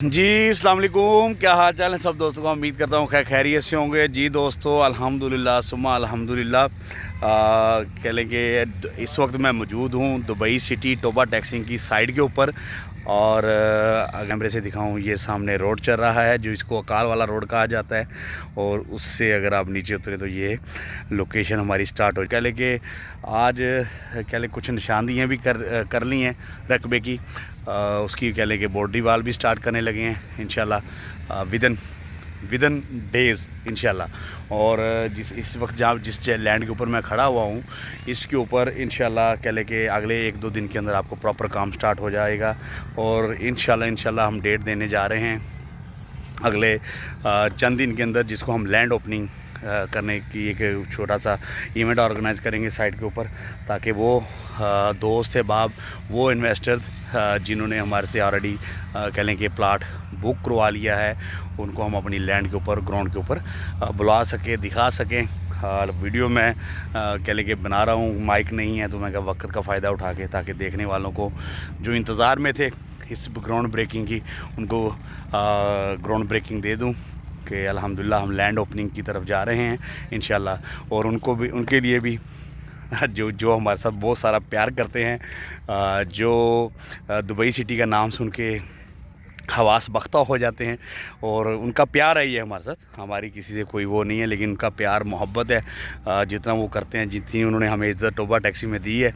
جی السلام علیکم، کیا حال چال ہے سب دوستوں کا؟ امید کرتا ہوں خیریت سے ہوں گے جی دوستو، الحمدللہ ثم الحمدللہ۔ کہہ لیں کہ اس وقت میں موجود ہوں دبئی سٹی ٹوبا ٹیکسنگ کی سائٹ کے اوپر، اور کیمرے سے دکھاؤں یہ سامنے روڈ چل رہا ہے جو اس کو اکال والا روڈ کہا جاتا ہے، اور اس سے اگر آپ نیچے اترے تو یہ لوکیشن ہماری سٹارٹ ہو۔ کہہ لیں کہ آج کہہ لیں کچھ نشاندہیاں بھی کر لی ہیں رقبے کی، اس کی کہہ لیں کہ باؤنڈری وال بھی سٹارٹ کرنے لگے ہیں انشاءاللہ ودن ڈیز انشاءاللہ۔ اور اس وقت جس لینڈ کے اوپر میں کھڑا ہوا ہوں اس کے اوپر انشاءاللہ کہہ لیں کہ اگلے 1-2 دن کے اندر آپ کو پراپر کام سٹارٹ ہو جائے گا، اور انشاءاللہ ہم ڈیٹ دینے جا رہے ہیں اگلے چند دن کے اندر، جس کو ہم لینڈ اوپننگ کرنے کی ایک چھوٹا سا ایونٹ آرگنائز کریں گے سائٹ کے اوپر، تاکہ وہ دوست احباب، وہ انویسٹر جنہوں نے ہمارے سے آلریڈی کہہ لیں کہ پلاٹ بک کروا لیا ہے، ان کو ہم اپنی لینڈ کے اوپر، گراؤنڈ کے اوپر بلا سکیں، دکھا سکیں۔ ویڈیو میں کہہ لیں کہ بنا رہا ہوں، مائک نہیں ہے تو میں وقت کا فائدہ اٹھا کے، تاکہ دیکھنے والوں کو جو انتظار میں تھے اس گراؤنڈ بریکنگ کی، ان کو گراؤنڈ بریکنگ دے دوں کہ الحمدللہ ہم لینڈ اوپننگ کی طرف جا رہے ہیں انشاءاللہ۔ اور ان کو بھی، ان کے لیے بھی جو ہمارے ساتھ بہت سارا پیار کرتے ہیں، جو دبئی سٹی کا نام سن کے حواس بختہ ہو جاتے ہیں، اور ان کا پیار ہے یہ ہمارے ساتھ، ہماری کسی سے کوئی وہ نہیں ہے، لیکن ان کا پیار محبت ہے، جتنا وہ کرتے ہیں، جتنی انہوں نے ہمیں عزت ٹوبا ٹیکسی میں دی ہے،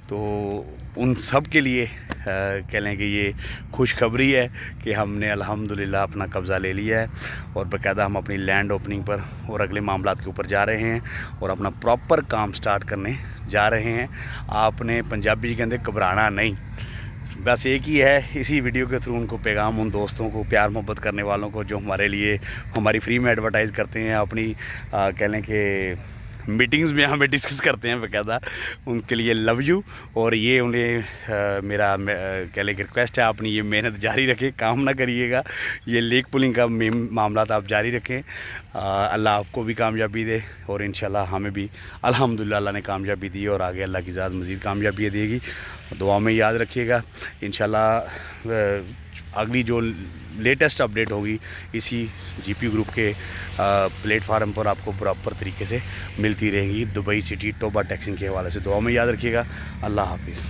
تو ان سب کے لیے کہہ لیں کہ یہ خوشخبری ہے کہ ہم نے الحمدللہ اپنا قبضہ لے لیا ہے، اور باقاعدہ ہم اپنی لینڈ اوپننگ پر اور اگلے معاملات کے اوپر جا رہے ہیں، اور اپنا پراپر کام سٹارٹ کرنے جا رہے ہیں۔ آپ نے پنجابی جی کہتے گھبرانا نہیں، بس ایک ہی ہے اسی ویڈیو کے تھرو ان کو پیغام، ان دوستوں کو، پیار محبت کرنے والوں کو جو ہمارے لیے ہماری فری میں ایڈورٹائز کرتے ہیں، اپنی کہہ لیں کہ میٹنگز میں ہمیں ڈسکس کرتے ہیں باقاعدہ، ان کے لیے لو یو۔ اور یہ انہیں میرا کہہ لیں کہ ریکویسٹ ہے، اپنی یہ محنت جاری رکھیں، کام نہ کریے گا، یہ لیک پولنگ کا معاملات آپ جاری رکھیں، اللہ آپ کو بھی کامیابی دے، اور انشاءاللہ ہمیں بھی الحمدللہ اللہ نے کامیابی دی، اور آگے اللہ کی ذات مزید کامیابی دے گی۔ دعا میں یاد رکھیے گا انشاءاللہ۔ اگلی جو لیٹسٹ اپڈیٹ ہوگی اسی جی پی گروپ کے پلیٹ فارم پر آپ کو پراپر طریقے سے ملتی رہیں گی، دبئی سٹی ٹوبا ٹیکسنگ کے حوالے سے۔ دعا میں یاد رکھیے گا، اللہ حافظ۔